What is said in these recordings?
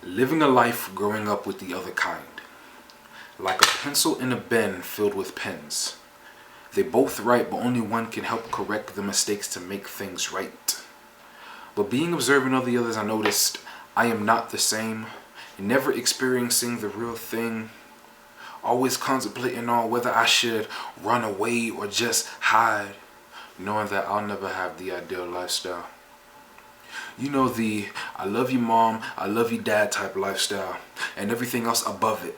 Living a life growing up with the other kind. Like a pencil in a bin filled with pens. They both write, but only one can help correct the mistakes to make things right. But being observant of the others, I noticed I am not the same. Never experiencing the real thing. Always contemplating on whether I should run away or just hide. Knowing that I'll never have the ideal lifestyle. You know, the I love you mom, I love you dad type lifestyle. And everything else above it.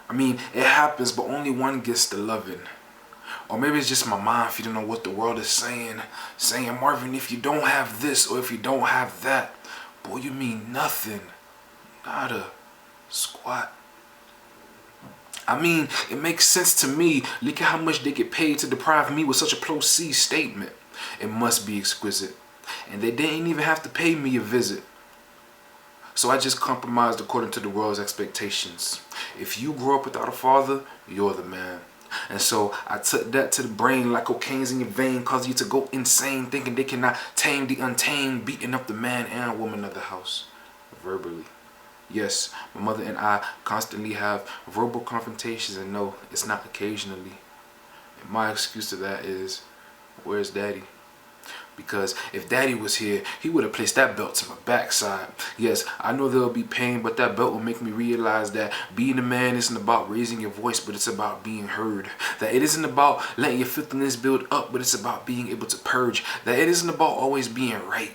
I mean, it happens, but only one gets the loving. Or maybe it's just my mind feeding on what the world is saying. Saying, Marvin, if you don't have this or if you don't have that, boy, you mean nothing. Nada. Squat. I mean, it makes sense to me. Look at how much they get paid to deprive me with such a proceed statement. It must be exquisite. And they didn't even have to pay me a visit. So I just compromised according to the world's expectations. If you grow up without a father, you're the man. And so I took that to the brain like cocaine's in your vein, cause you to go insane, thinking they cannot tame the untamed, beating up the man and woman of the house, verbally. Yes, my mother and I constantly have verbal confrontations, and no, it's not occasionally. And my excuse to that is, where's daddy? Because if daddy was here, he would have placed that belt to my backside. Yes, I know there'll be pain, but that belt will make me realize that being a man isn't about raising your voice, but it's about being heard. That it isn't about letting your filthiness build up, but it's about being able to purge. That it isn't about always being right,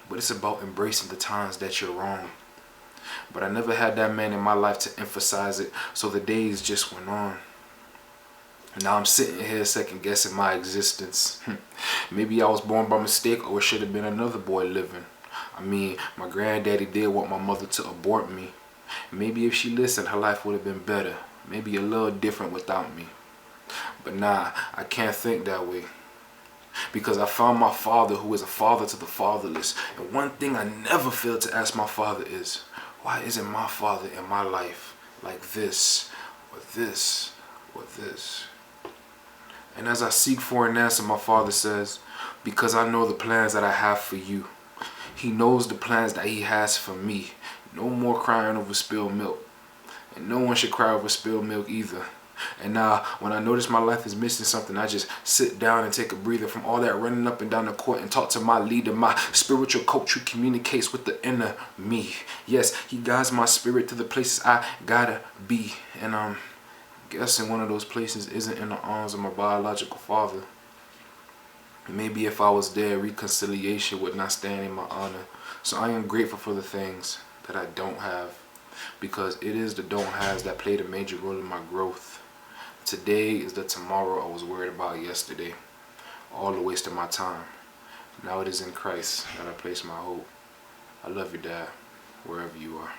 but it's about embracing the times that you're wrong. But I never had that man in my life to emphasize it, so the days just went on. Now I'm sitting here second guessing my existence. Maybe I was born by mistake, or it should have been another boy living. I mean, my granddaddy did want my mother to abort me. Maybe if she listened, her life would have been better. Maybe a little different without me. But nah, I can't think that way. Because I found my father, who is a father to the fatherless. And one thing I never failed to ask my father is, why isn't my father in my life like this, or this, or this? And as I seek for an answer, my father says, because I know the plans that I have for you. He knows the plans that he has for me. No more crying over spilled milk. And no one should cry over spilled milk either. And now, when I notice my life is missing something, I just sit down and take a breather from all that running up and down the court and talk to my leader, my spiritual coach who communicates with the inner me. Yes, he guides my spirit to the places I gotta be. And I'm guessing one of those places isn't in the arms of my biological father. Maybe if I was there, reconciliation would not stand in my honor. So I am grateful for the things that I don't have, because it is the don't haves that played a major role in my growth. Today is the tomorrow I was worried about yesterday. All the waste of my time. Now it is in Christ that I place my hope. I love you, Dad, wherever you are.